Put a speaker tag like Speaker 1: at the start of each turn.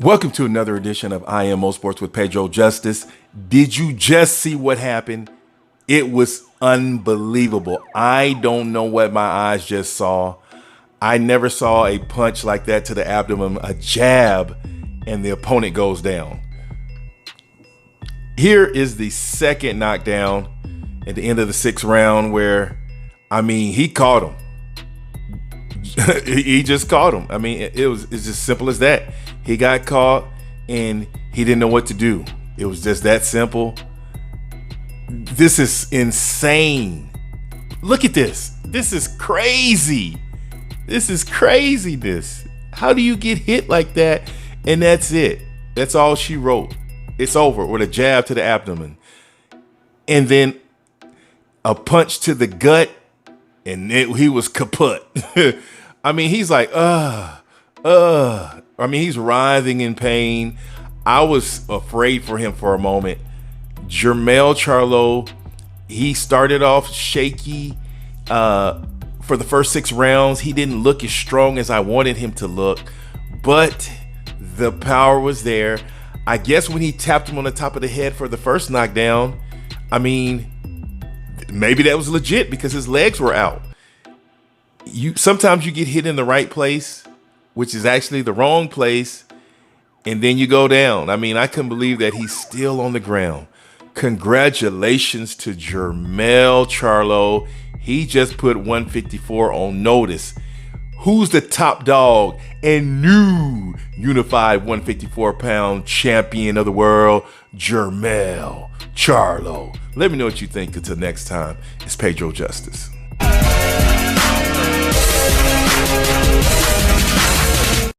Speaker 1: Welcome to another edition of IMO Sports with Pedro Justice. Did you just see what happened? It was unbelievable. I don't know what my eyes just saw. I never saw a punch like that to the abdomen, a jab, and the opponent goes down. Here is the second knockdown at the end of the sixth round where, he caught him. He just caught him. It's just simple as that. He got caught and he didn't know what to do. It was just that simple. This is insane. Look at this. This is crazy. This is craziness. How do you get hit like that? And that's it. That's all she wrote. It's over with a jab to the abdomen. And then a punch to the gut and he was kaput. He's like, he's writhing in pain. I was afraid for him for a moment. Jermell Charlo, he started off shaky for the first 6 rounds. He didn't look as strong as I wanted him to look, but the power was there. I guess when he tapped him on the top of the head for the first knockdown, maybe that was legit because his legs were out. Sometimes you get hit in the right place, which is actually the wrong place, and then you go down. I couldn't believe that he's still on the ground. Congratulations to Jermell Charlo. He just put 154 on notice. Who's the top dog and new unified 154-pound champion of the world? Jermell Charlo. Let me know what you think. Until next time, it's Pedro Justice.